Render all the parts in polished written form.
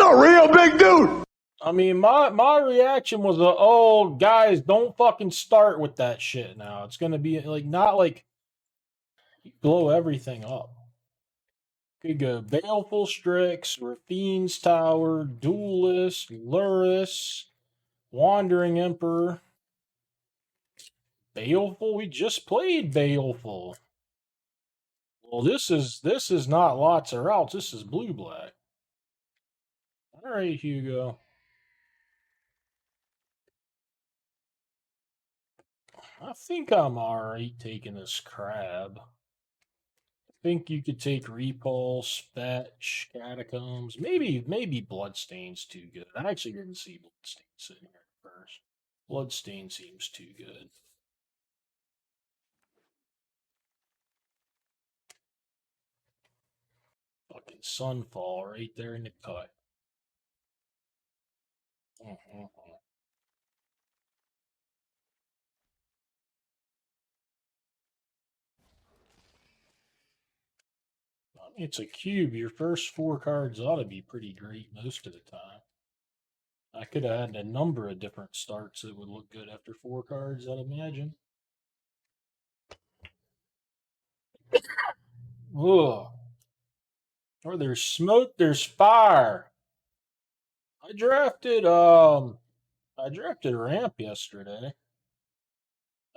a real big dude. I mean, my reaction was, oh, guys, don't fucking start with that shit now. It's gonna be like not like blow everything up. Could go Baleful Strix, Rafine's Tower, Duelist, Luris, Wandering Emperor, Baleful. We just played Baleful. Well, this is not lots of routes. This is blue black. All right, Hugo. I think I'm alright taking this crab. I think you could take Repulse, Fetch, Catacombs. Maybe Bloodstain's too good. I actually didn't see Bloodstain sitting here at first. Bloodstain seems too good. Fucking Sunfall right there in the cut. I mean, it's a cube. Your first 4 cards ought to be pretty great most of the time. I could have had a number of different starts that would look good after 4 cards, I'd imagine. Ugh. Where there's smoke, there's fire. I drafted ramp yesterday.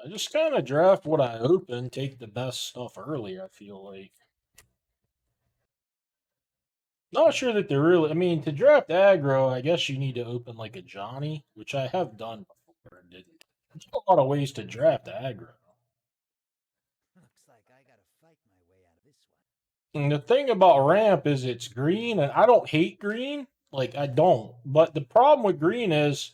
I just kind of draft what I open, take the best stuff early, I feel like. Not sure that they're really, I mean, to draft aggro, I guess you need to open like a Johnny, which I have done before and didn't. There's a lot of ways to draft aggro. Looks like I gotta fight my way out of this one. And the thing about ramp is it's green, and I don't hate green. Like, I don't. But the problem with green is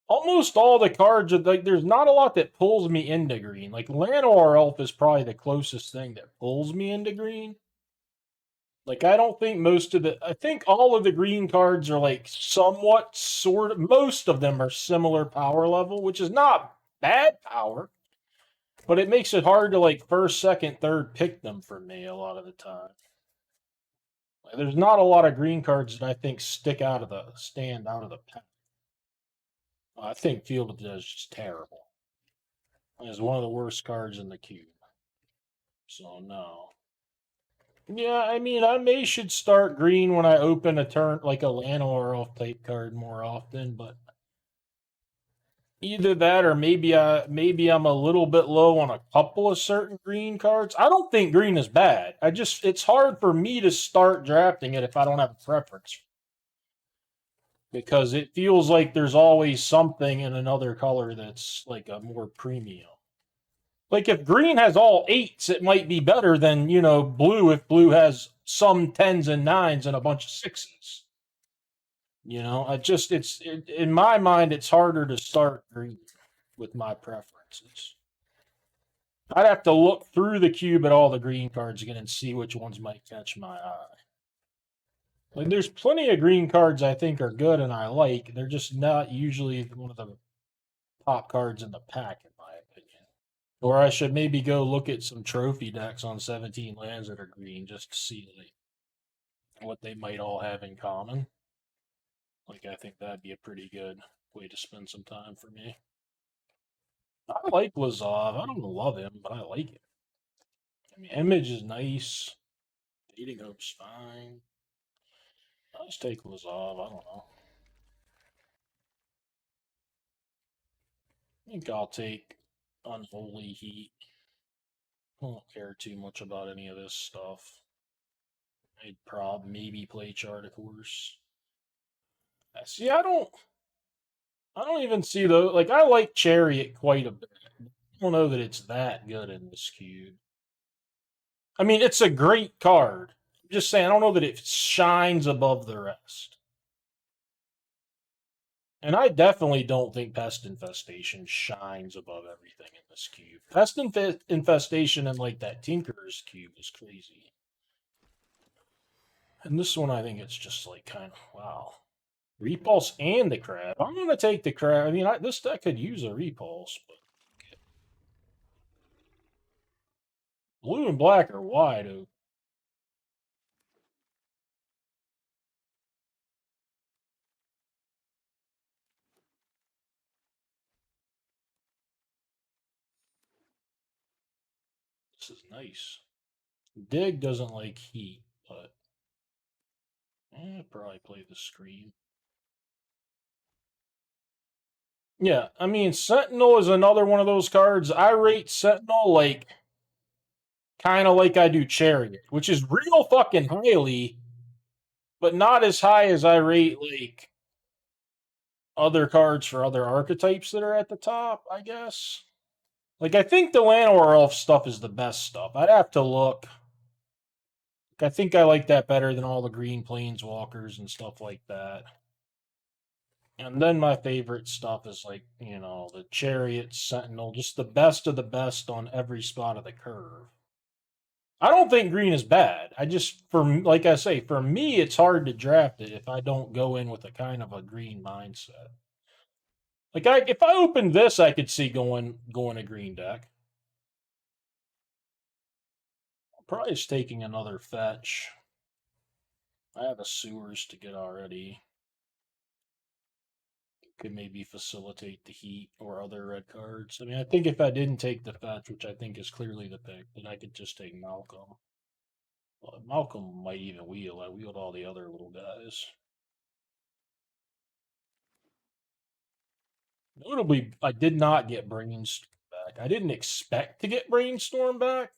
almost all the cards are like, there's not a lot that pulls me into green. Like, Llanowar Elf is probably the closest thing that pulls me into green. Like, I don't think I think all of the green cards are like somewhat sort of, most of them are similar power level, which is not bad power, but it makes it hard to like first, second, third pick them for me a lot of the time. Like, there's not a lot of green cards that I think stand out of the pack. I think Field of Death is just terrible. It's one of the worst cards in the cube. So no. Yeah, I mean, should start green when I open a turn, like a Llanowar Elf type card more often, but either that or maybe I'm a little bit low on a couple of certain green cards. I don't think green is bad. It's hard for me to start drafting it if I don't have a preference. Because it feels like there's always something in another color that's like a more premium. Like if green has all 8s, it might be better than, blue if blue has some 10s and 9s and a bunch of 6s. In my mind, it's harder to start green with my preferences. I'd have to look through the cube at all the green cards again and see which ones might catch my eye. Like there's plenty of green cards I think are good and I like. They're just not usually one of the top cards in the pack, in my opinion. Or I should maybe go look at some trophy decks on 17 lands that are green just to see what they might all have in common. Like, I think that'd be a pretty good way to spend some time for me. I like Lazov. I don't love him, but I like it. I mean, Image is nice. Dating Hope's fine. I'll just take Lazov. I don't know. I think I'll take Unholy Heat. I don't care too much about any of this stuff. I'd maybe play Chart, of course. See, I don't even see those. Like, I like Chariot quite a bit. I don't know that it's that good in this cube. I mean, it's a great card. I'm just saying, I don't know that it shines above the rest. And I definitely don't think Pest Infestation shines above everything in this cube. Pest Infestation and like that Tinkerer's cube is crazy. And this one, I think it's just like kind of, wow. Repulse and the crab. I'm going to take the crab. I mean, this deck could use a repulse, but blue and black are wide open. This is nice. Dig doesn't like heat, but I'd probably play the Scream. Yeah, I mean, Sentinel is another one of those cards. I rate Sentinel like kind of like I do Chariot, which is real fucking highly, but not as high as I rate like other cards for other archetypes that are at the top, I guess. Like, I think the Llanowar Elf stuff is the best stuff. I'd have to look. I think I like that better than all the green planeswalkers and stuff like that. And then my favorite stuff is like, the Chariot, Sentinel, just the best of the best on every spot of the curve. I don't think green is bad. I just, like I say, for me, it's hard to draft it if I don't go in with a kind of a green mindset. Like, if I opened this, I could see going a green deck. I'm probably just taking another fetch. I have a sewers to get already. Could maybe facilitate the heat or other red cards. I mean, I think if I didn't take the fetch, which I think is clearly the pick, then I could just take Malcolm. Well, Malcolm might even wheel. I wheeled all the other little guys. Notably, I did not get Brainstorm back. I didn't expect to get Brainstorm back,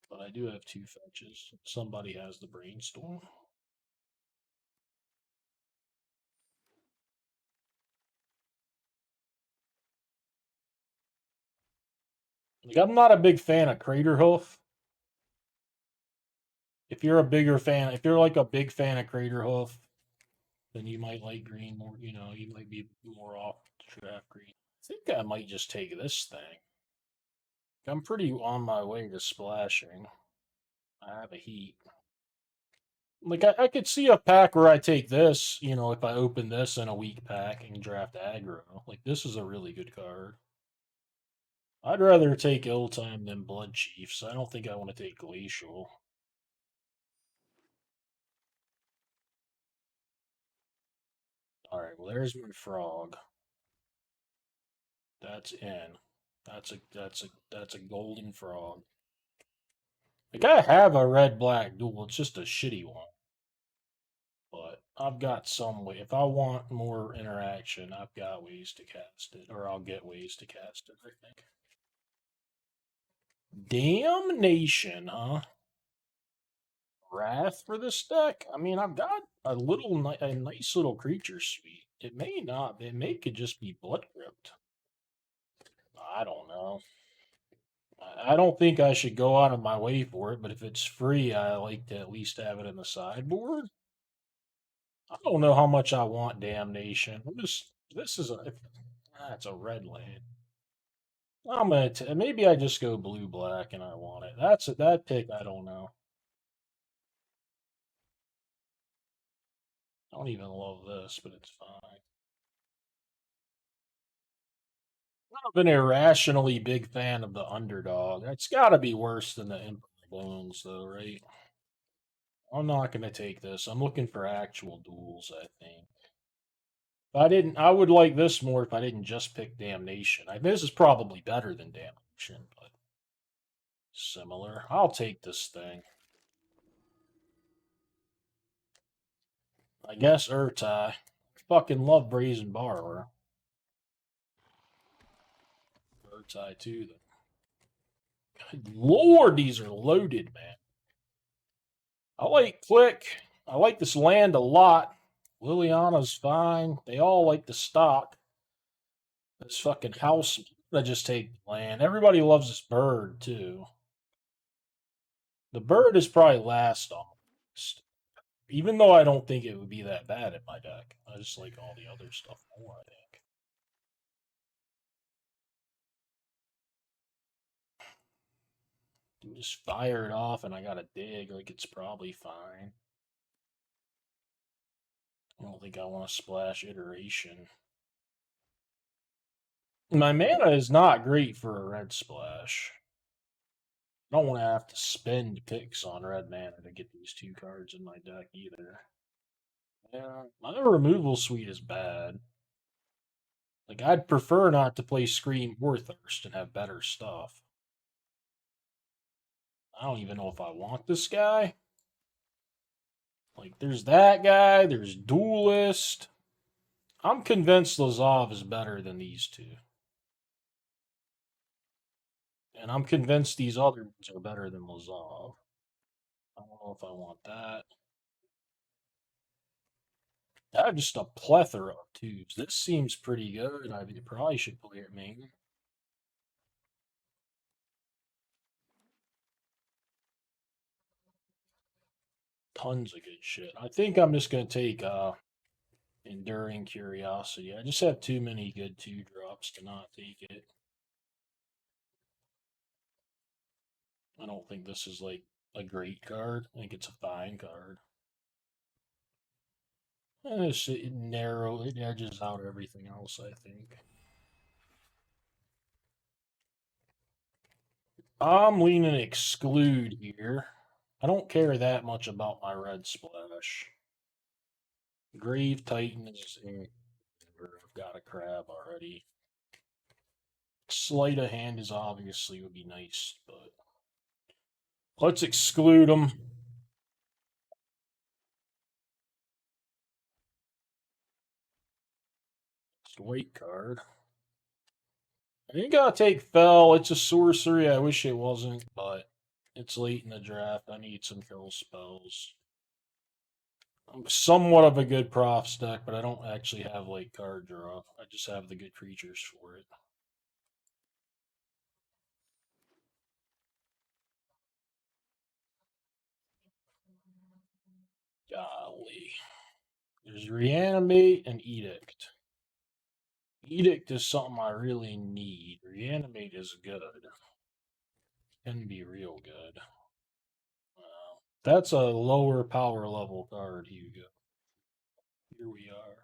but I do have 2 fetches. Somebody has the Brainstorm. Like, I'm not a big fan of Craterhoof. If you're like a big fan of Craterhoof, then you might like green more. You might be more off to draft green. I think I might just take this thing. I'm pretty on my way to splashing. I have a heat. Like, I could see a pack where I take this, if I open this in a weak pack and draft aggro. Like, this is a really good card. I'd rather take Ill-Time than Blood Chiefs. I don't think I want to take Glacial. Alright, well, there's my frog. That's in. That's a golden frog. Like, I have a red-black duel. It's just a shitty one. But I've got some way. If I want more interaction, I've got ways to cast it. Or I'll get ways to cast it, I think. Damnation, huh? Wrath for this deck? I mean, I've got a nice little creature suite. It may not. Could just be Blood Crypt. I don't know. I don't think I should go out of my way for it, but if it's free, I like to at least have it in the sideboard. I don't know how much I want Damnation. This is that's a red land. Maybe I just go blue black and I want it. That pick. I don't know. I don't even love this, but it's fine. I've been irrationally big fan of the underdog. It's got to be worse than the Emperor Bones, though, right? I'm not going to take this. I'm looking for actual duels, I think. I would like this more if I didn't just pick Damnation. This is probably better than Damnation, but similar. I'll take this thing. I guess Urtai. Fucking love Brazen Borrower. Urtai too, though. Good lord, these are loaded, man. I like Click. I like this land a lot. Liliana's fine. They all like the stock. This fucking house. I just take the land. Everybody loves this bird too. The bird is probably last on the list. Even though I don't think it would be that bad in my deck. I just like all the other stuff more, I think. You just fire it off and I gotta dig, like it's probably fine. I don't think I want to splash iteration. My mana is not great for a red splash. I don't want to have to spend picks on red mana to get these 2 cards in my deck either. Yeah, my removal suite is bad. Like, I'd prefer not to play Scream or Thirst and have better stuff. I don't even know if I want this guy. Like, there's that guy, there's Duelist. I'm convinced Lazov is better than these two. And I'm convinced these other ones are better than Lazov. I don't know if I want that. I have just a plethora of twos. This seems pretty good. I probably should play it main. Tons of good shit. I think I'm just gonna take Enduring Curiosity. I just have too many good 2-drops to not take it. I don't think this is like a great card. I think it's a fine card. And it's narrow. It edges out everything else, I think. I'm leaning Exclude here. I don't care that much about my red splash. Grave Titan is I've got a crab already. Sleight of hand is obviously would be nice, but let's exclude them. It's a weight card. I think I'll take Fell. It's a sorcery. I wish it wasn't, but it's late in the draft. I need some kill spells. I'm somewhat of a good prof deck, but I don't actually have like card draw. I just have the good creatures for it. Golly. There's Reanimate and Edict. Edict is something I really need. Reanimate is good. Can be real good. That's a lower power level card, Hugo. Here we are.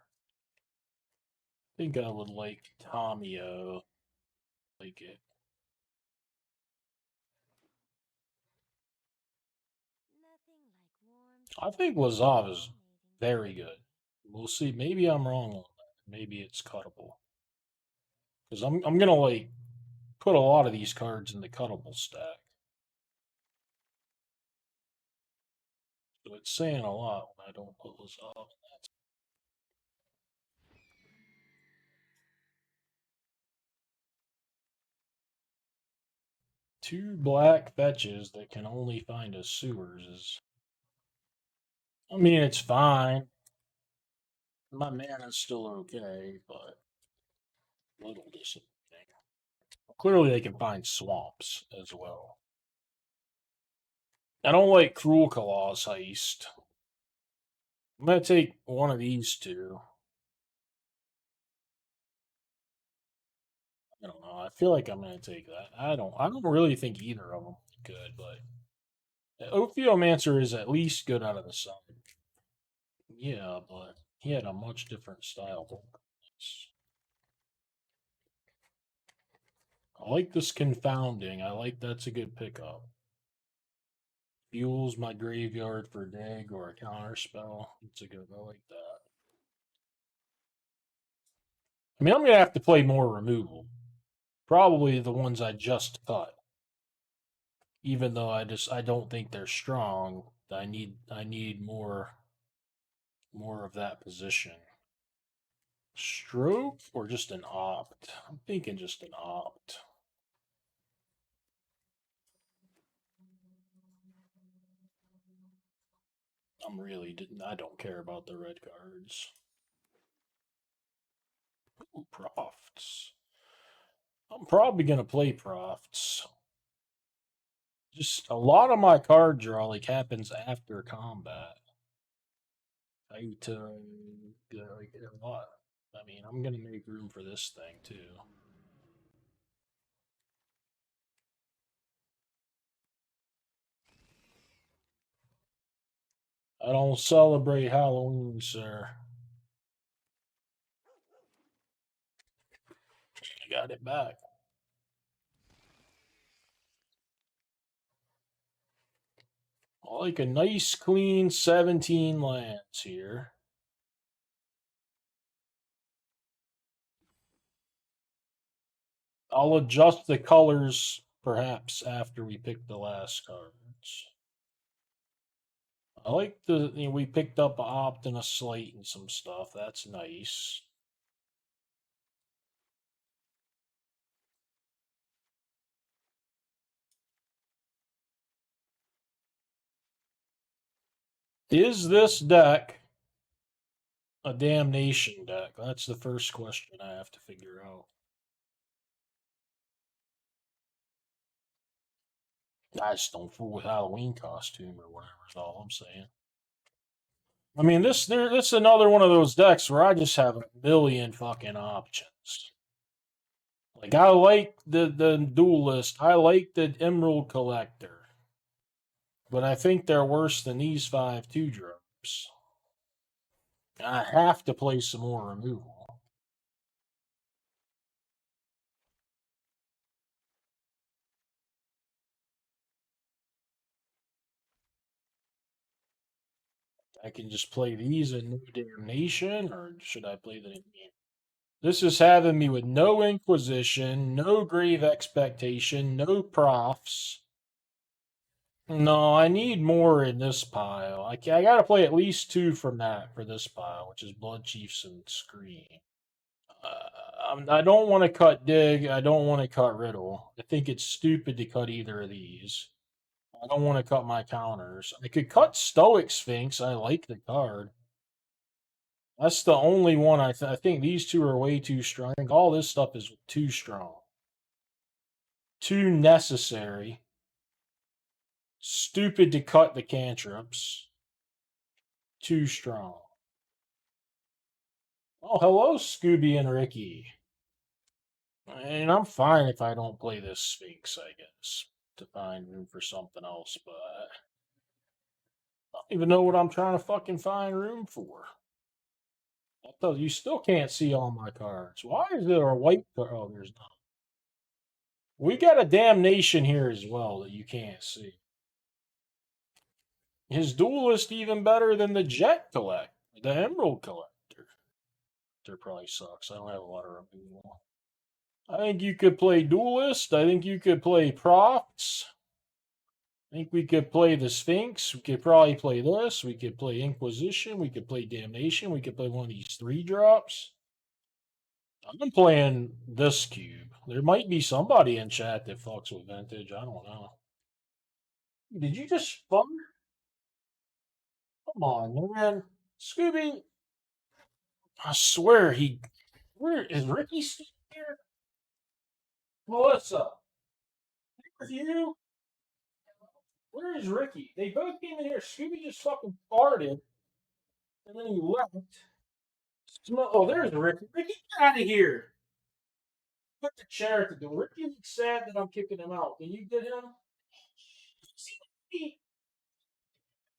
I think I would like Tomio. Like it. I think Lazov is very good. We'll see. Maybe I'm wrong on that. Maybe it's cuttable. Because I'm gonna like put a lot of these cards in the cuttable stack. So it's saying a lot when I don't put Lazov in that. Two black fetches that can only find us sewers is. I mean, it's fine. My mana's still okay, but a little disappointing. Clearly, they can find swamps as well. I don't like Cruel Claw's Heist. I'm gonna take one of these two. I don't know. I feel like I'm gonna take that. I don't really think either of them are good, but Ophiomancer is at least good out of the sun. Yeah, but he had a much different style. I like this Confounding. I like that's a good pickup. Fuels my graveyard for dig or a counter spell. It's a good. I like that. I mean, I'm gonna have to play more removal. Probably the ones I just cut. Even though I don't think they're strong. I need more of that position. Stroke or just an opt? I'm thinking just an opt. I don't care about the red cards. Ooh, Profts. I'm probably gonna play Profts. Just a lot of my card draw like happens after combat. I like a lot. I mean, I'm gonna make room for this thing too. I don't celebrate Halloween, sir. I got it back. I like a nice, clean 17 lands here. I'll adjust the colors perhaps after we pick the last cards. I like we picked up a opt and a slate and some stuff. That's nice. Is this deck a damnation deck? That's the first question I have to figure out. I just don't fool with Halloween costume or whatever is all I'm saying. I mean, this is another one of those decks where I just have a million fucking options. Like I like the duelist, I like the Emerald Collector, but I think they're worse than these 5 2-drops. I have to play some more removal. I can just play these in No Damnation, or should I play the? This is having me with no Inquisition, no Grave Expectation, no Profs. No, I need more in this pile. I gotta play at least 2 from that for this pile, which is Blood Chiefs and Scream. I don't want to cut Dig. I don't want to cut Riddle. I think it's stupid to cut either of these. I don't want to cut my counters. I could cut Stoic Sphinx. I like the card. That's the only one I think these 2 are way too strong. I think all this stuff is too strong. Too necessary. Stupid to cut the cantrips. Too strong. Oh, hello, Scooby and Ricky. And I'm fine if I don't play this Sphinx, I guess, to find room for something else, but I don't even know what I'm trying to fucking find room for. I thought you still can't see all my cards. Why is there a white card? Oh, there's not. We got a damnation here as well that you can't see. His duelist even better than the Jet Collect, the Emerald Collector. There probably sucks. I don't have a lot of removal. I think you could play duelist. I think you could play profs. I think we could play the Sphinx. We could probably play this. We could play Inquisition. We could play Damnation. We could play one of these 3-drops. I'm playing this cube. There might be somebody in chat that fucks with vintage. I don't know. Did you just fart? Come on, man. Scooby. I swear he. Where is Ricky still here? Melissa. With you? Where is Ricky? They both came in here. Scooby just fucking farted. And then he left. Oh, there's Ricky. Ricky, get out of here. Put the chair at the door. Ricky looks sad that I'm kicking him out. Can you get him?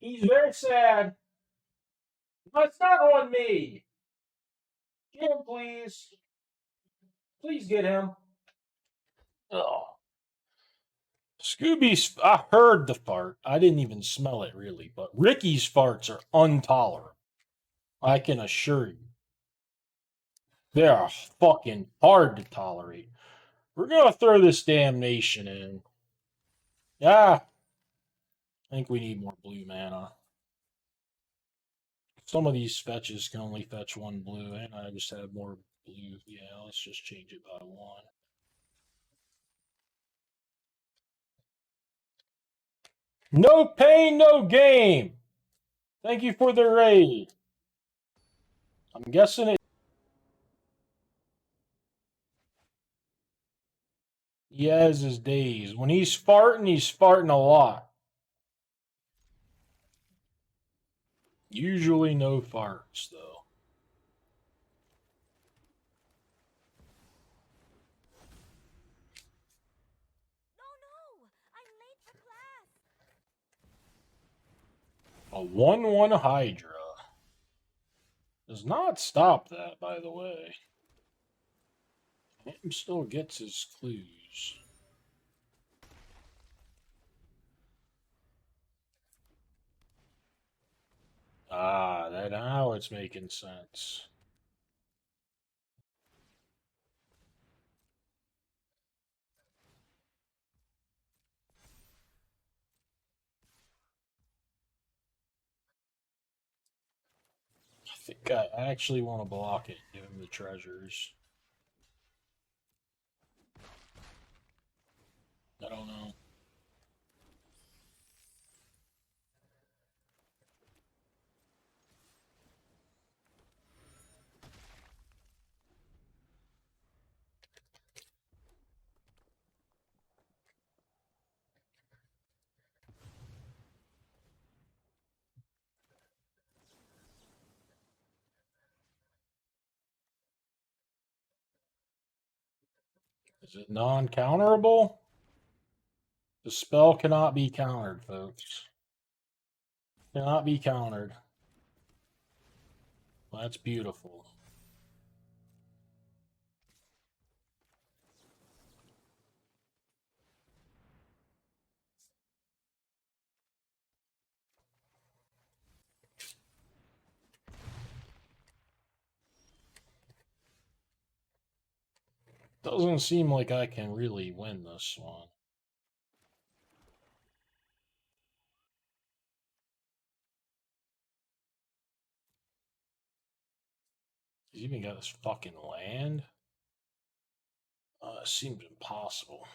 He's very sad. But it's not on me. Get him, please. Please get him. Oh. Scooby's, I heard the fart. I didn't even smell it really, but Ricky's farts are intolerable. I can assure you. They are fucking hard to tolerate. We're going to throw this damnation in. Yeah. I think we need more blue mana. Some of these fetches can only fetch 1 blue, and I just have more blue. Yeah, let's just change it by 1. No pain, no game. Thank you for the raid. I'm guessing it. He has his days. When he's farting a lot. Usually no farts, though. No, I'm late for class. A 1/1 Hydra. Does not stop that, by the way. Him still gets his clues. Ah, that now it's making sense. think I actually want to block it and give him the treasures. I don't know. Is it non-counterable? The spell cannot be countered, folks. Cannot be countered. Well, that's beautiful. Doesn't seem like I can really win this one. He's even got this fucking land. It seems impossible.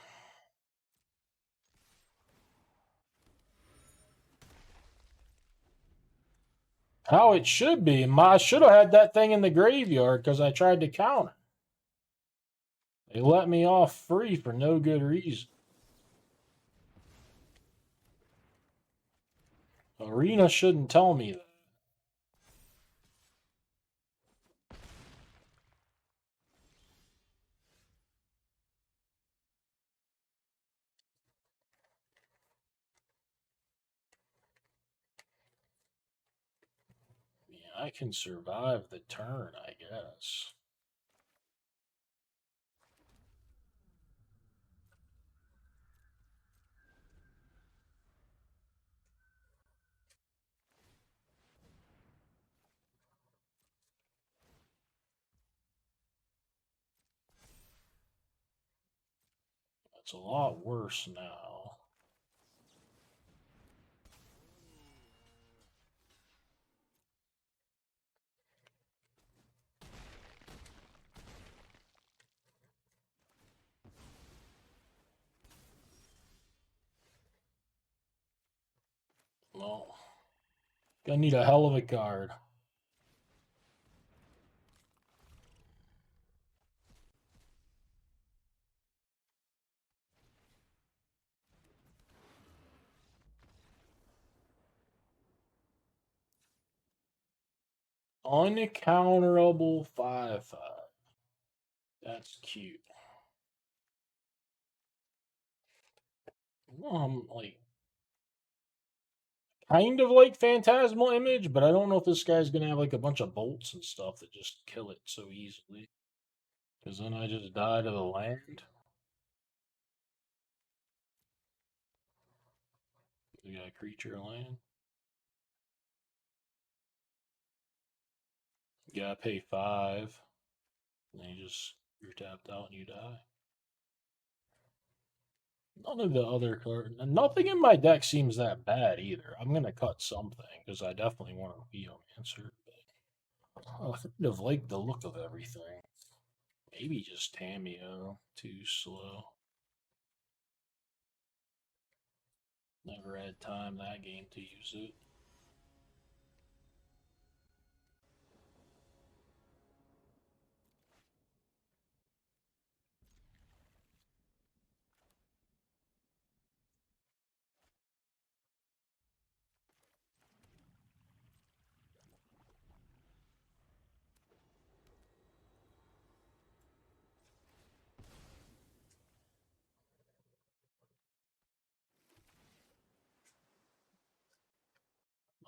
How it should be. I should have had that thing in the graveyard because I tried to counter. They let me off free for no good reason. Arena shouldn't tell me that. I can survive the turn, I guess. It's a lot worse now. Well, gonna need a hell of a card. Uncounterable 5/5. That's cute. Like kind of like Phantasmal Image, but I don't know if this guy's gonna have like a bunch of bolts and stuff that just kill it so easily. Because then I just die to the land. We got a creature land. You gotta pay 5. And then you're tapped out and you die. None of the other cards, nothing in my deck seems that bad either. I'm gonna cut something because I definitely want a Geomancer. But I kind of like the look of everything. Maybe just Tameo, too slow. Never had time that game to use it.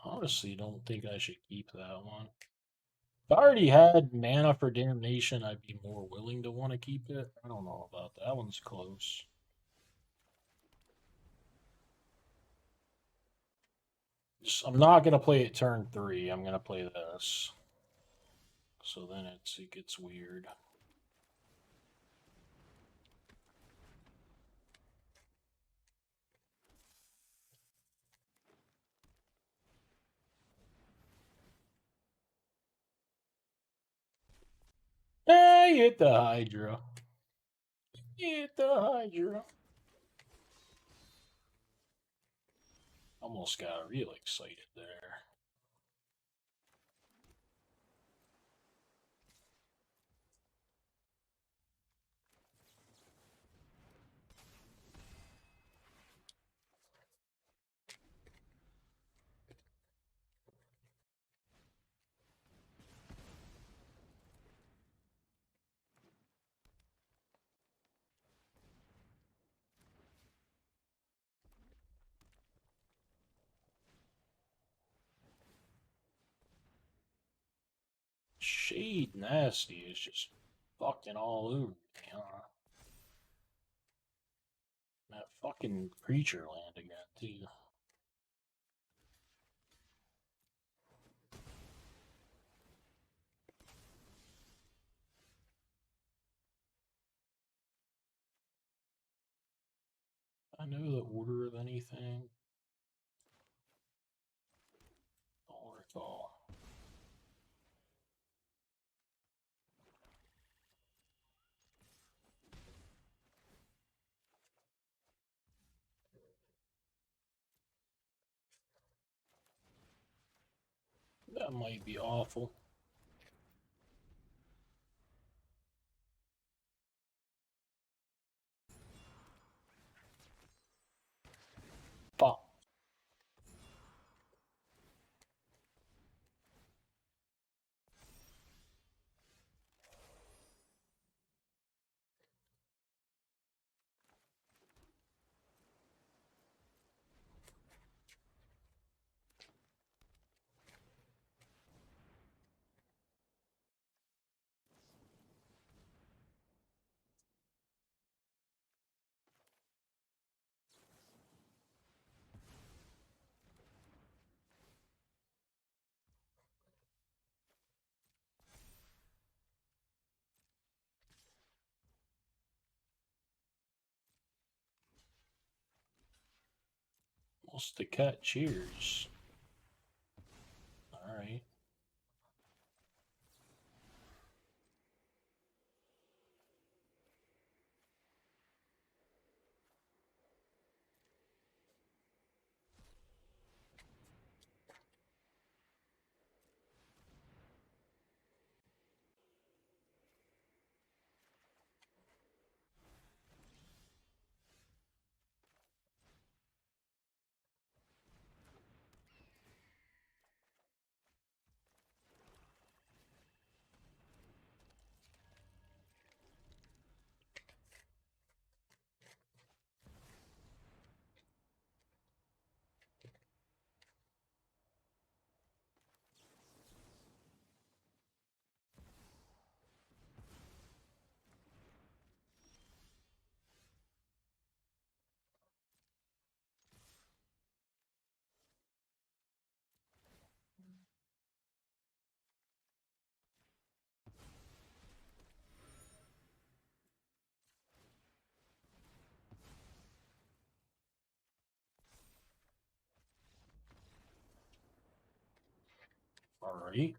Honestly, don't think I should keep that one. If I already had mana for Damnation, I'd be more willing to want to keep it. I don't know about that. That one's close. I'm not gonna play it turn 3. I'm gonna play this. So then it gets weird. He hit the Hydra. He hit the Hydra. Almost got real excited there. Shade Nasty is just fucking all over me, huh? That fucking creature land again, too. I know the order of anything. Don't recall. That might be awful. Fuck. What's the cat? Cheers. Alright. Alright.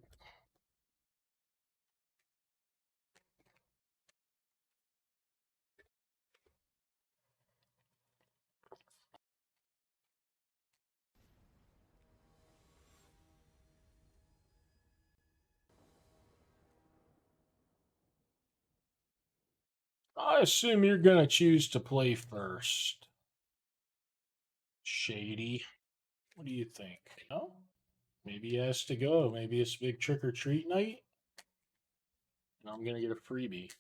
I assume you're gonna choose to play first. Shady. What do you think? No? Maybe he has to go. Maybe it's big trick or treat night. And I'm gonna get a freebie.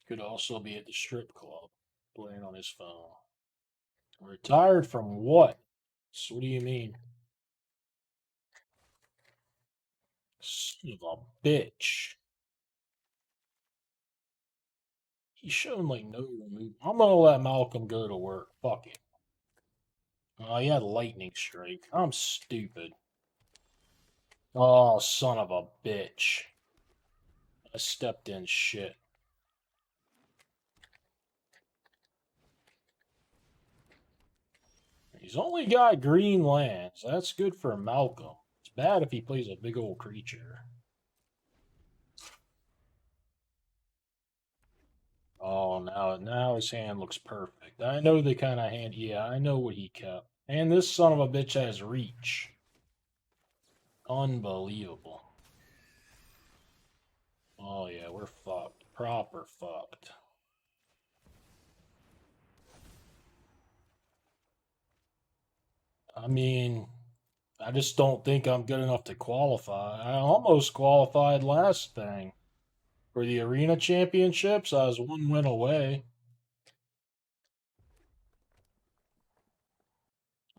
Could also be at the strip club, playing on his phone. Retired from what? So what do you mean? Son of a bitch. He's shown like no remove. I'm gonna let Malcolm go to work. Fuck it. Oh, he had lightning strike. I'm stupid. Oh, son of a bitch. I stepped in shit. He's only got green lands. That's good for Malcolm. It's bad if he plays a big old creature. Oh, now his hand looks perfect. I know the kind of hand. Yeah, I know what he kept. And this son of a bitch has reach. Unbelievable. Oh yeah, we're fucked. Proper fucked. I mean, I just don't think I'm good enough to qualify. I almost qualified last thing. For the Arena Championships, I was one win away.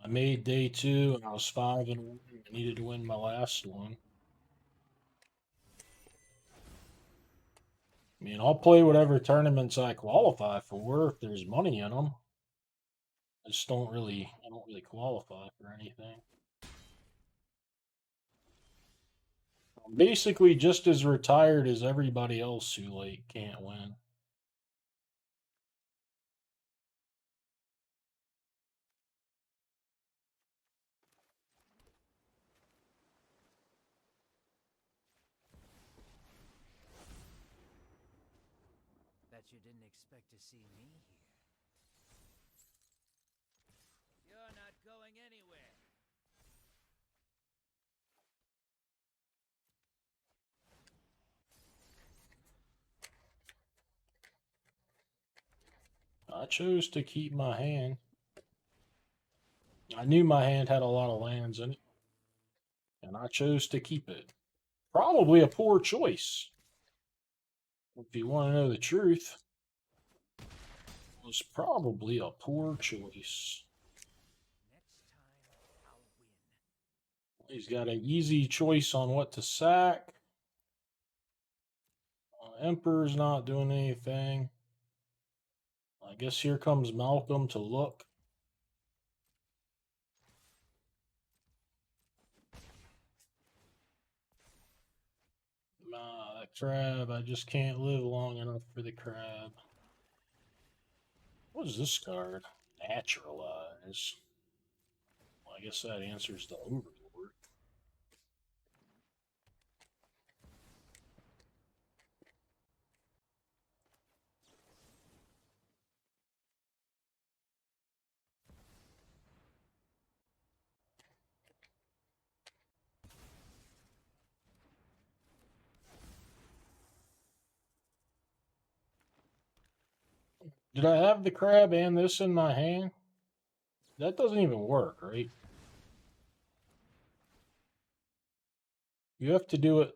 I made day 2 and I was 5-1. I needed to win my last one. I mean, I'll play whatever tournaments I qualify for if there's money in them. I just don't really qualify for anything. I'm basically just as retired as everybody else who like can't win. Bet you didn't expect to see me here. You're not going anywhere. I chose to keep my hand. I knew my hand had a lot of lands in it, and I chose to keep it. Probably a poor choice. If you want to know the truth, it was probably a poor choice. Next time, I'll win. He's got an easy choice on what to sack. Emperor's not doing anything. I guess here comes Malcolm to look. Nah, that crab. I just can't live long enough for the crab. What is this card? Naturalize. Well, I guess that answers the Overlord. Did I have the crab and this in my hand? That doesn't even work, right? You have to do it.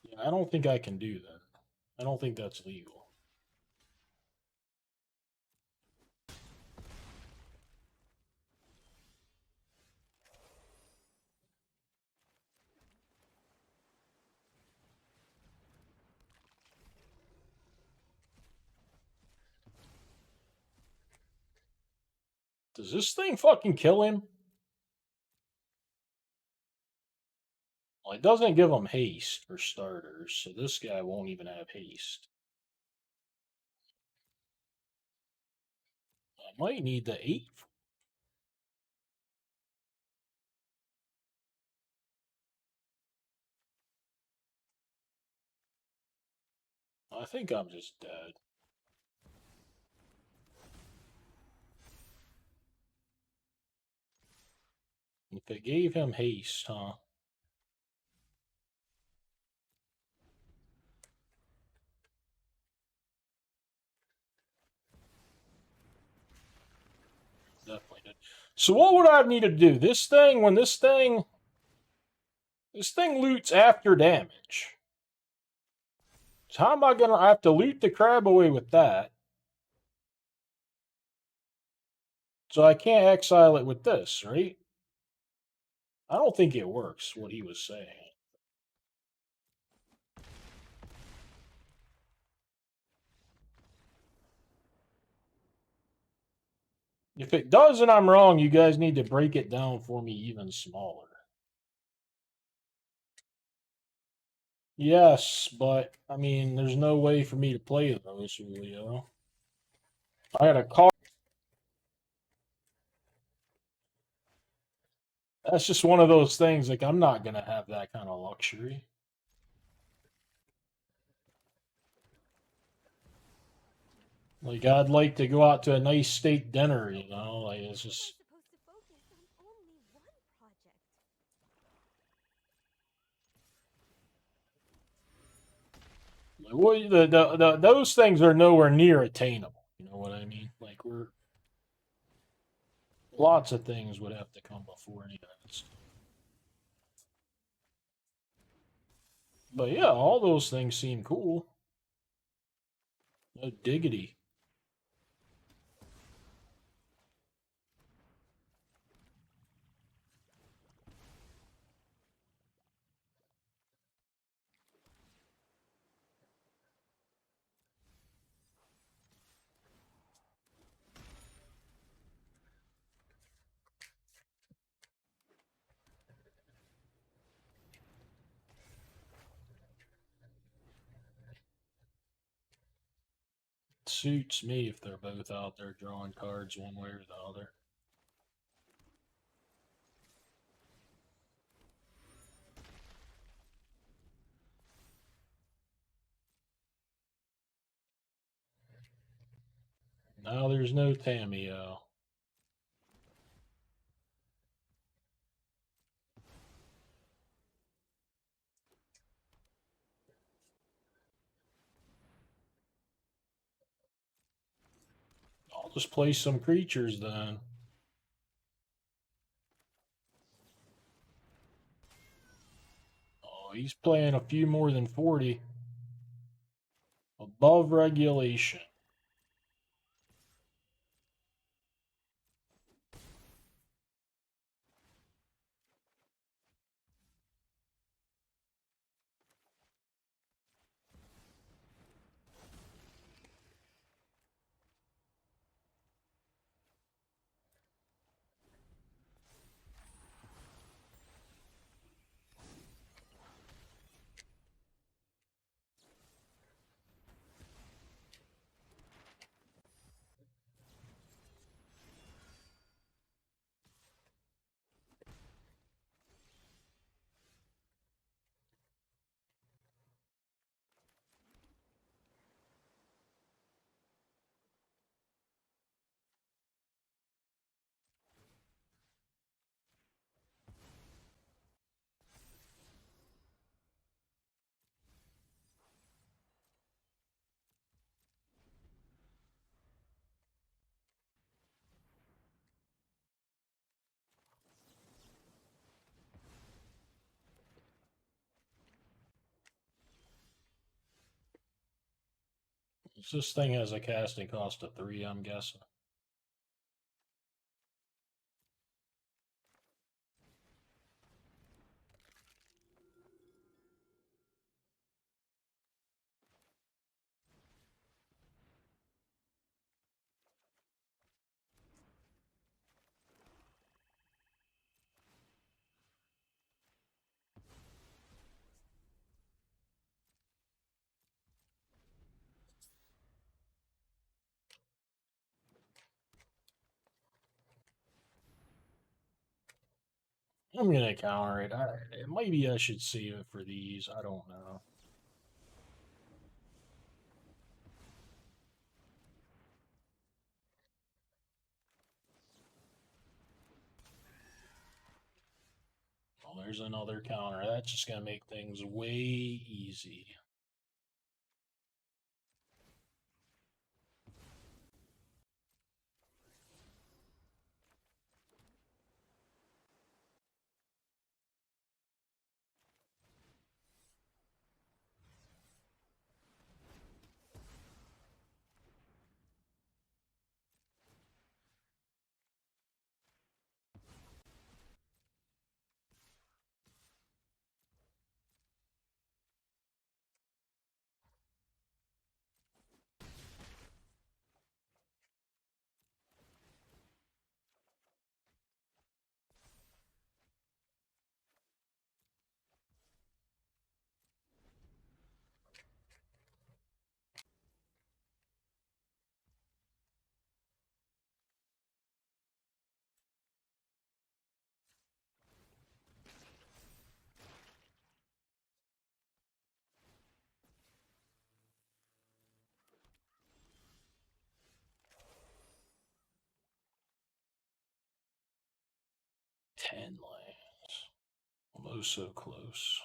Yeah, I don't think I can do that. I don't think that's legal. Does this thing fucking kill him? Well, it doesn't give him haste for starters, so this guy won't even have haste. I might need the 8. I think I'm just dead. If it gave him haste, huh? Definitely did. So what would I need to do? This thing, when this thing loots after damage. So how am I gonna? I have to loot the crab away with that. So I can't exile it with this, right? I don't think it works, what he was saying. If it does and I'm wrong, you guys need to break it down for me even smaller. Yes, but I mean, there's no way for me to play those, Julio. I had a card. That's just one of those things. Like, I'm not gonna have that kind of luxury. Like, I'd like to go out to a nice steak dinner, you know? Like, it's I'm just... supposed to focus on only one project. Well, those things are nowhere near attainable. You know what I mean? Like, we're... Lots of things would have to come before any of that stuff. But yeah, all those things seem cool. No diggity. Suits me if they're both out there drawing cards one way or the other. Now there's no Tamio. I'll just play some creatures then. Oh, he's playing a few more than 40. Above regulation. This thing has a casting cost of 3, I'm guessing. I'm gonna counter it. Maybe I should save it for these. I don't know. Well, there's another counter. That's just gonna make things way easy. 10 lands. Almost so close.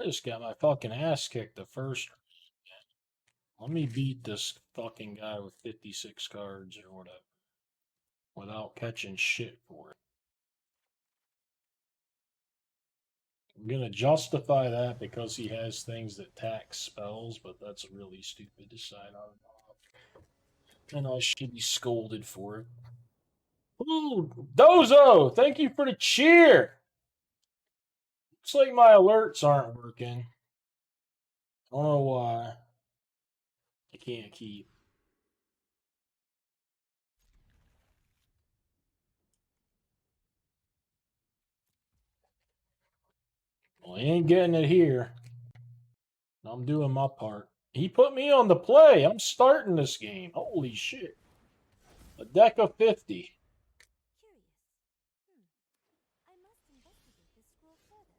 I just got my fucking ass kicked the first. Let me beat this fucking guy with 56 cards or whatever without catching shit for it. I'm gonna justify that because he has things that tax spells, but that's really stupid to sign on. And I should be scolded for it. Ooh, Dozo, thank you for the cheer. Looks like my alerts aren't working. I don't know why. I can't keep. Well, I ain't getting it here. I'm doing my part. He put me on the play. I'm starting this game. Holy shit. A deck of 50. Curious. I must investigate this scroll further.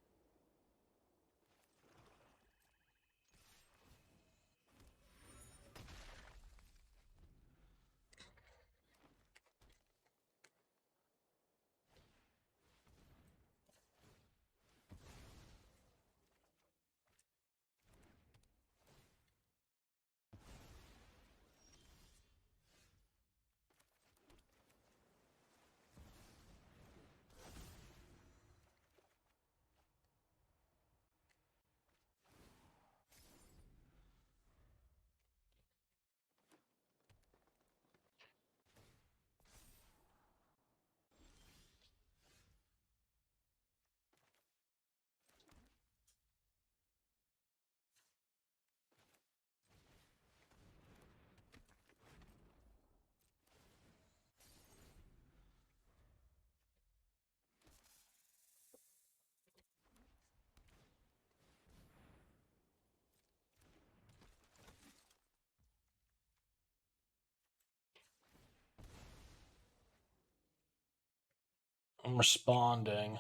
I'm responding.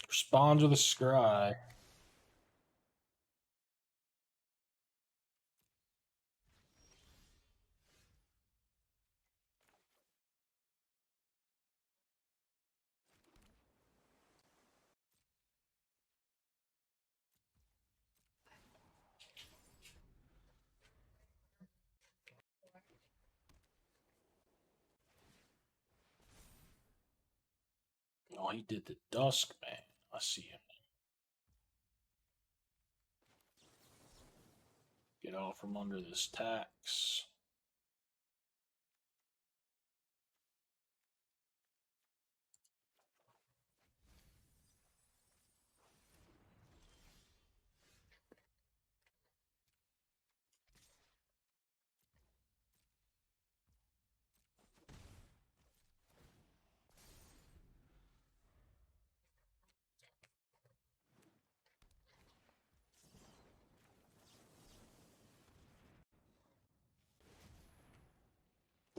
Respond to the scry. Oh, he did the Dusk Man. I see him. Get out from under this tax.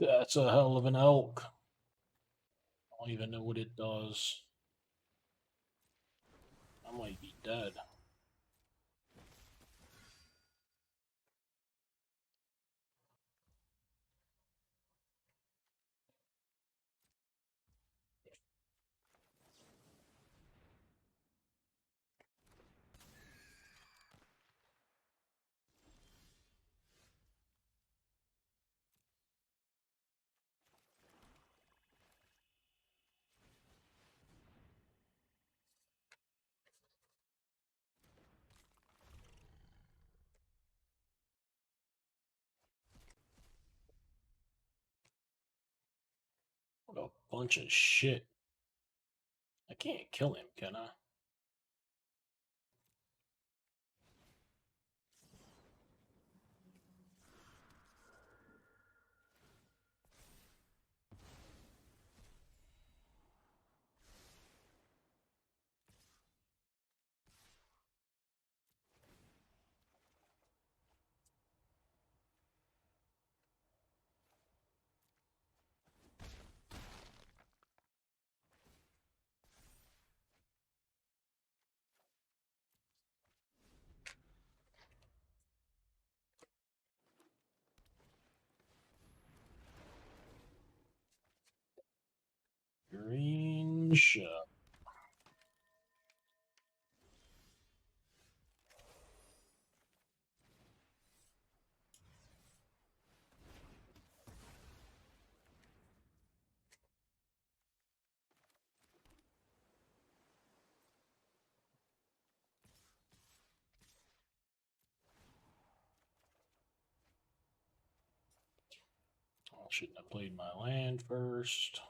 That's a hell of an elk. I don't even know what it does. I might be dead. Bunch of shit. I can't kill him, can I? Green shot. I shouldn't have played my land first.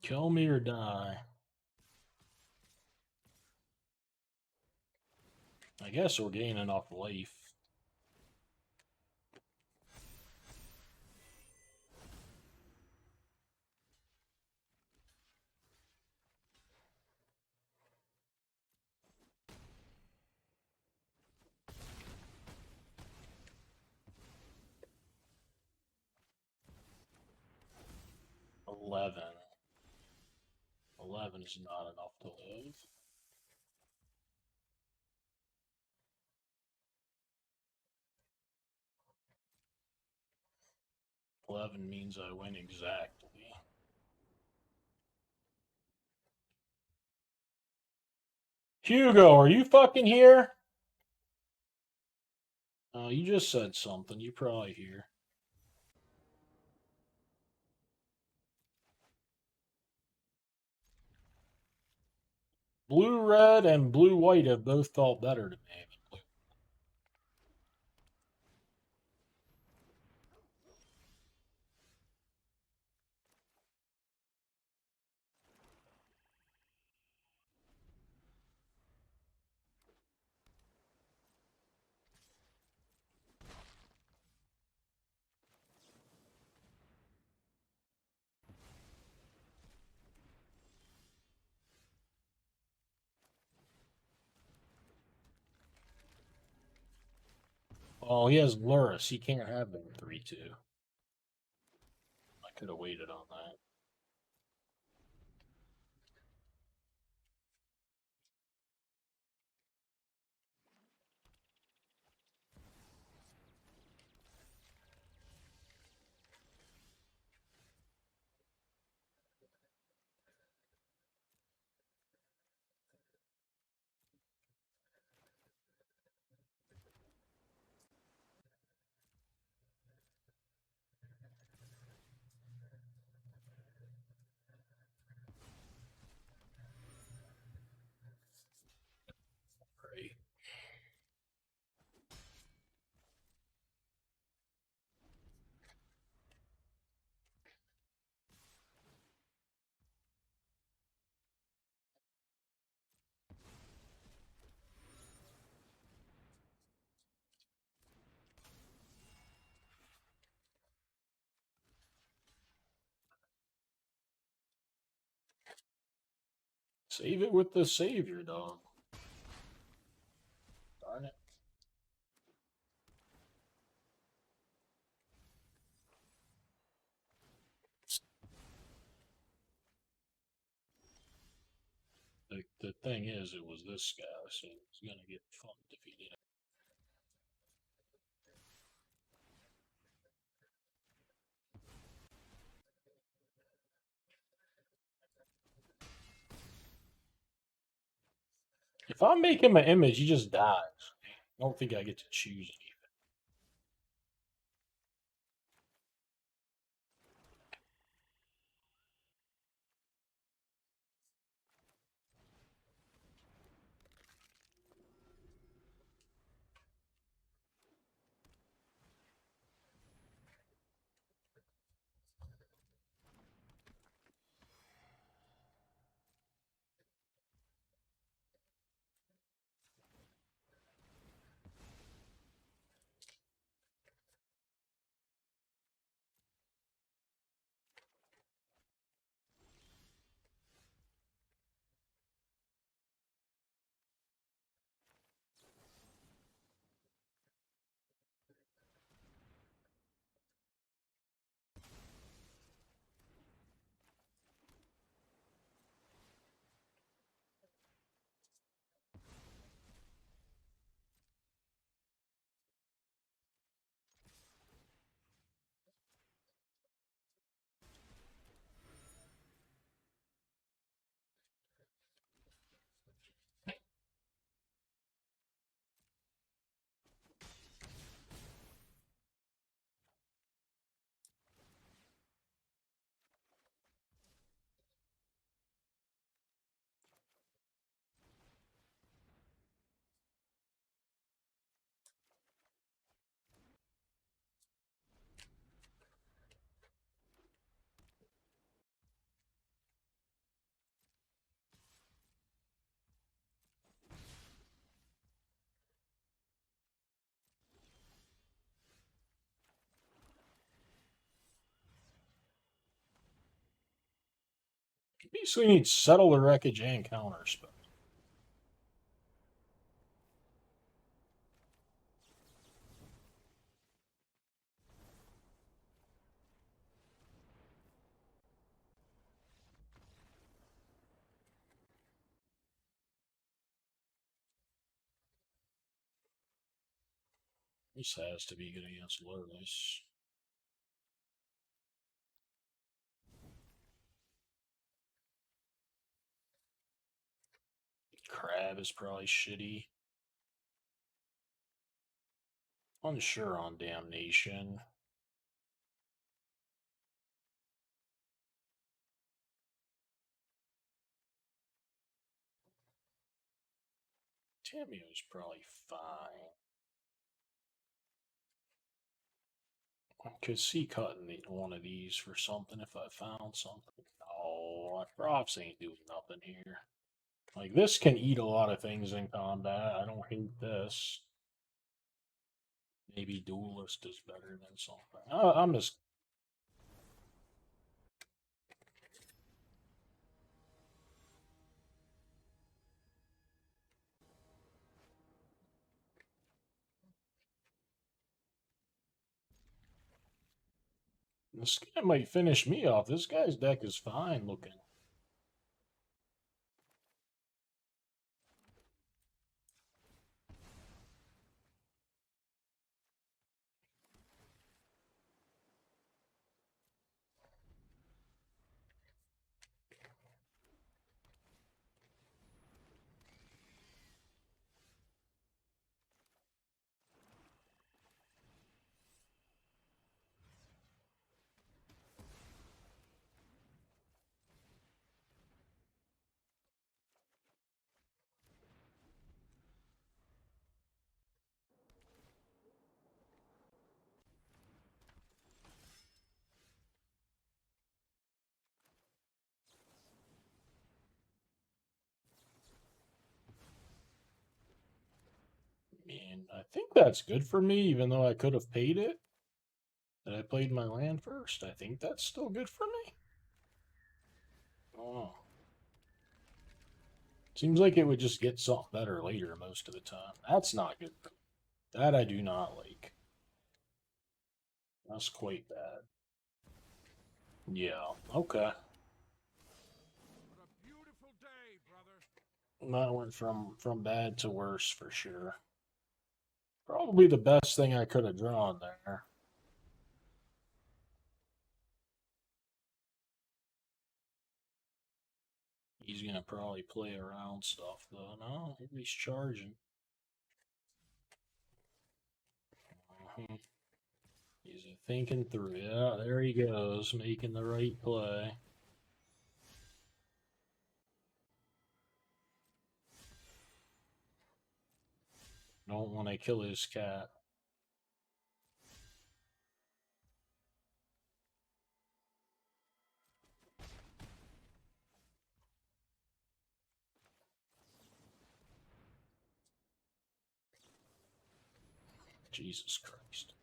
Kill me or die. I guess we're gaining enough life. $11. 11 is not enough to live. $11 means I win exactly. Hugo, are you fucking here? Oh, you just said something. You're probably here. Blue red and blue white have both felt better to me. Oh, he has Luris. He can't have them 3-2. I could have waited on that. Great. Save it with the savior, dog. Darn it. The thing is, it was this guy, so it's going to get fun defeating it. If I make him an image, he just dies. I don't think I get to choose anything. Basically need settle the wreckage and counter spell. This has to be good against Lurlis. Crab is probably shitty. Unsure on Damnation. Tammio's probably fine. I could see cutting one of these for something if I found something. No, props ain't doing nothing here. Like, this can eat a lot of things in combat. I don't hate this. Maybe Duelist is better than something. I'm just... This guy might finish me off. This guy's deck is fine looking. And I think that's good for me, even though I could have paid it. That I played my land first. I think that's still good for me. Oh. Seems like it would just get something better later most of the time. That's not good for me. That I do not like. That's quite bad. Yeah, okay. What a beautiful day, brother. That went from bad to worse for sure. Probably the best thing I could have drawn there. He's gonna probably play around stuff though. No, he's charging. He's thinking through. Yeah, there he goes, making the right play. Don't want to kill his cat. Jesus Christ.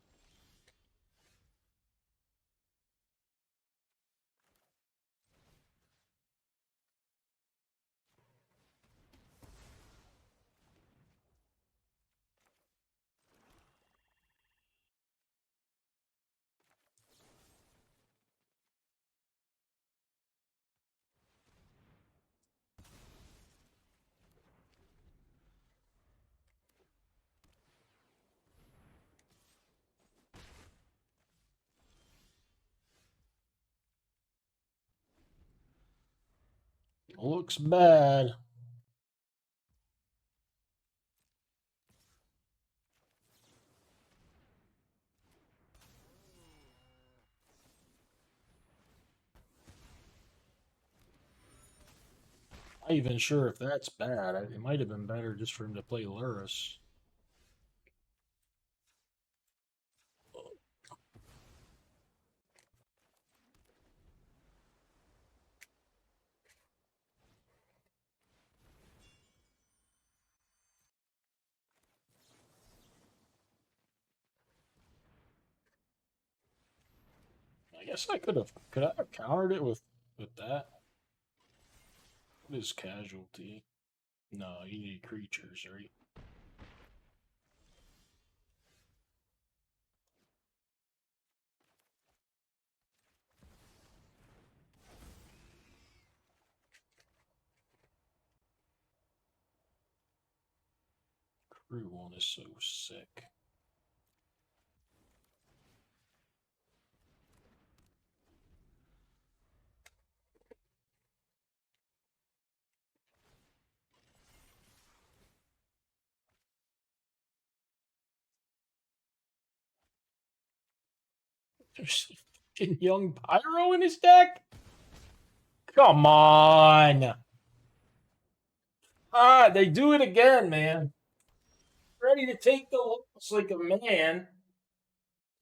Looks bad. Not even sure if that's bad. It might have been better just for him to play Luris. I guess I could I have countered it with that. What is casualty? No, you need creatures, right? Crew one is so sick. There's a fucking young Pyro in his deck? Come on! Ah, they do it again, man. Ready to take the loss like a man.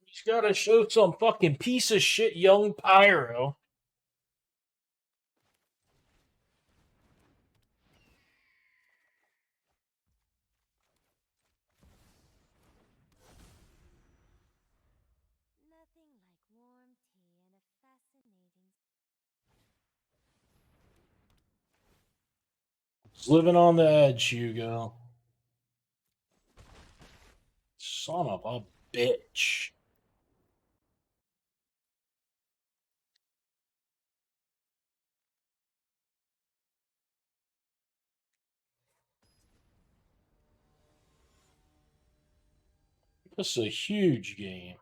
He's gotta show some fucking piece of shit young Pyro. Nothing like warm tea and a fascinating. He's living on the edge, Hugo. Son of a bitch. This is a huge game.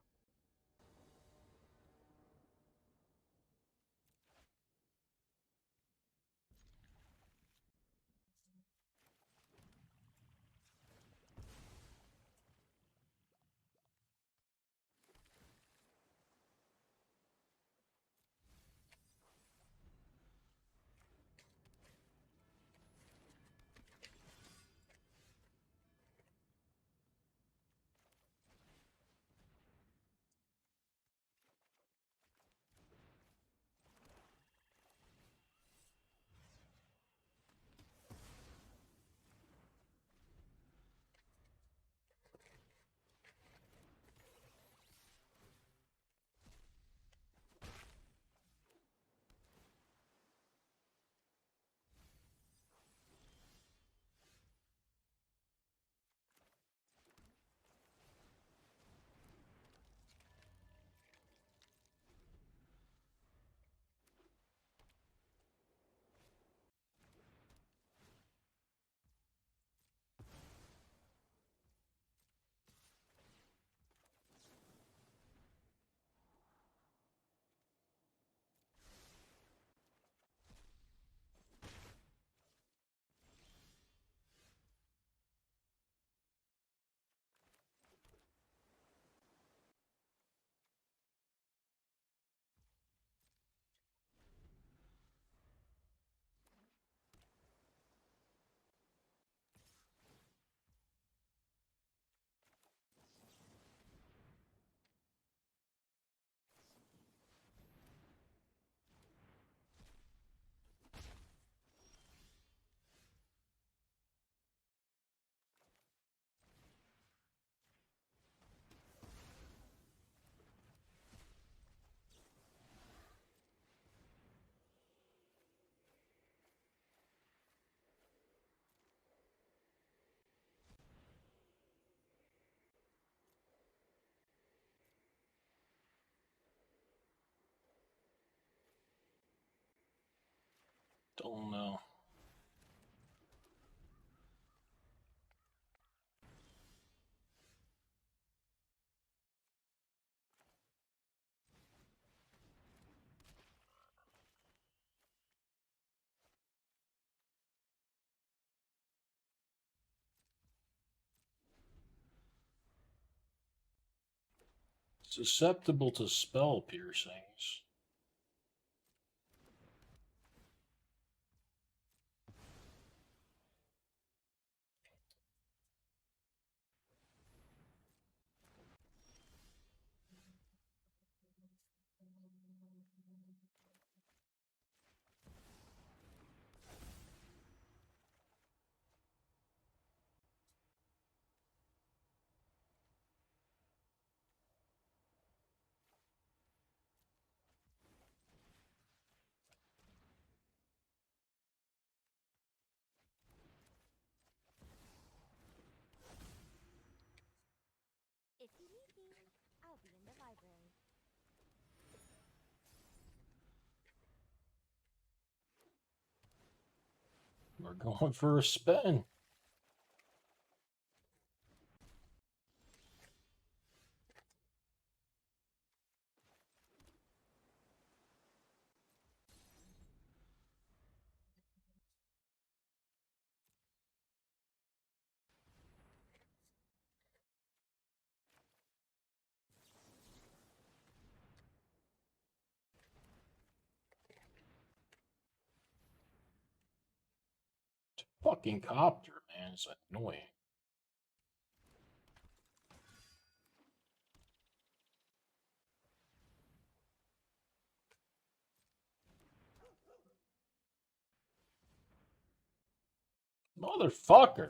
Don't know. Susceptible to spell piercings. If you need me, I'll be in the library. We're going for a spin. Fucking copter, man, it's annoying. Motherfucker.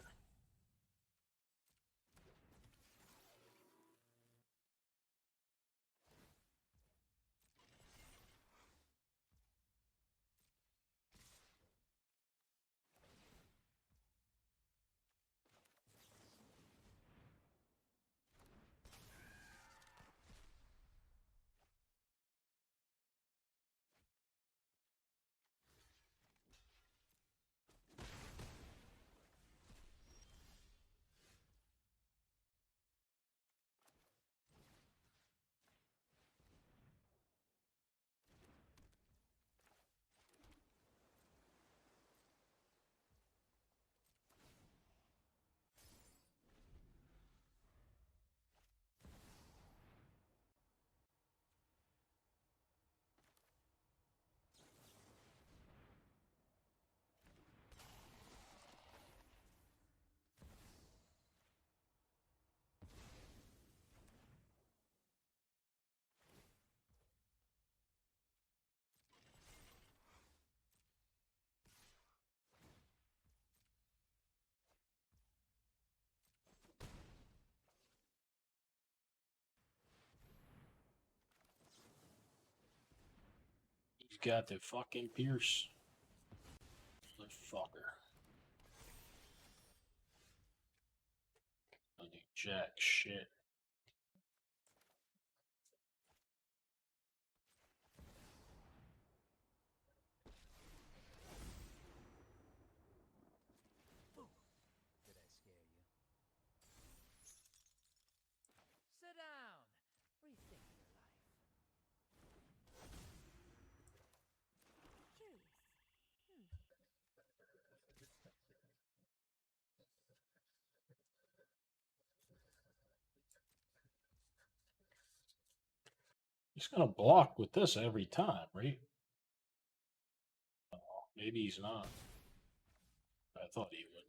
He's got the fucking pierce. Motherfucker. I do jack shit. Did I scare you? Sit down. Rethink your life. Curious. He's gonna block with this every time, right? Oh, maybe he's not. I thought he would.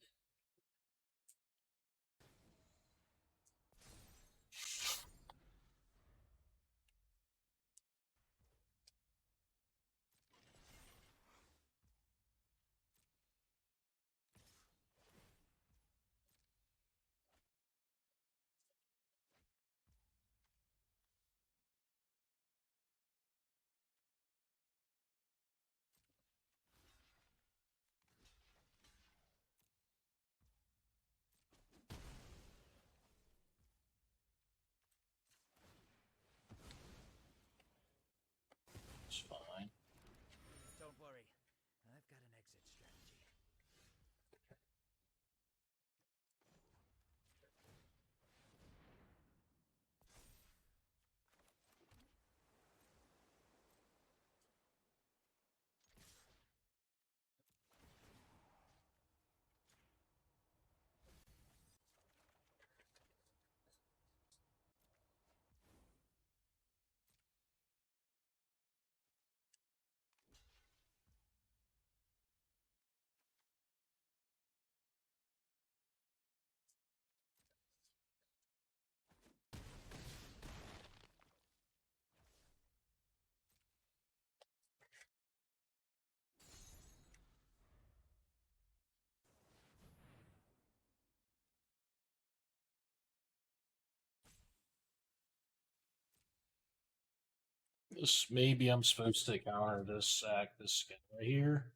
This maybe I'm supposed to counter this sack this guy right here.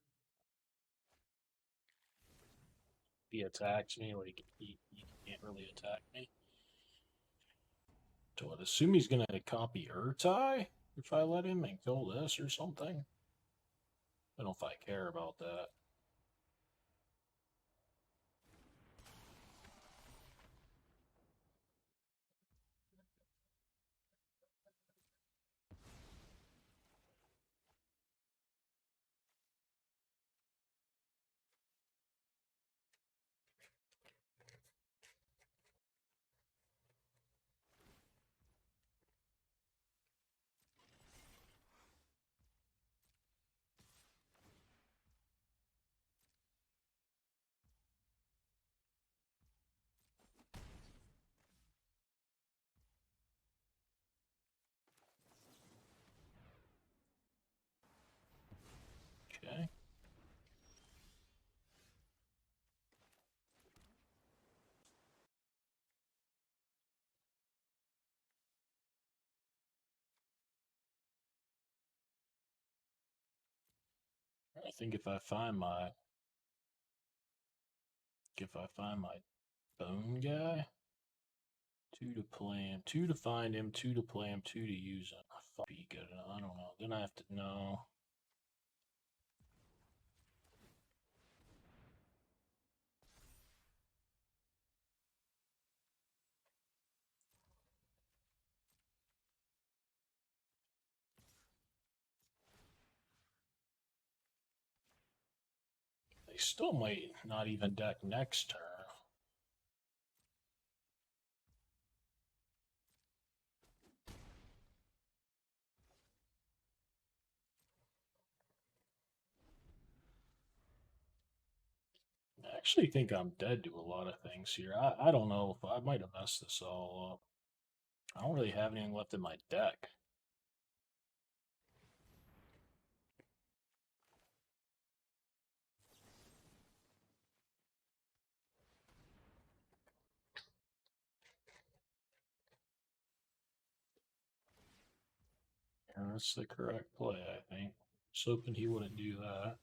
If he attacks me, like he can't really attack me. So I'd assume he's gonna copy Urtai if I let him and kill this or something. I don't know if I care about that. Okay. I think if I find my bone guy, 2 to play him, 2 to find him, 2 to play him, 2 to use him. Fuck, be good. I don't know. Then I have to know. They still might not even deck next turn. I actually think I'm dead to a lot of things here. I don't know if I might have messed this all up. I don't really have anything left in my deck. Yeah, that's the correct play, I think. Just hoping he wouldn't do that.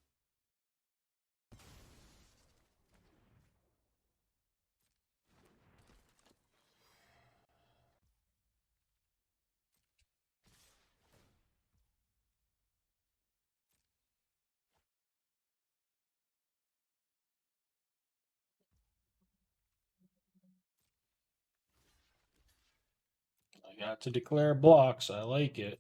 I got to declare blocks. I like it.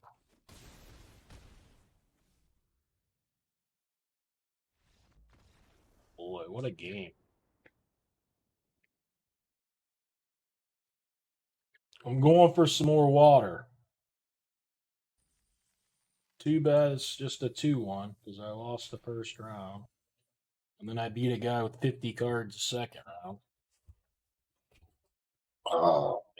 Boy, what a game. I'm going for some more water. Too bad it's just a 2-1 because I lost the first round. And then I beat a guy with 50 cards the second round. Oh, man.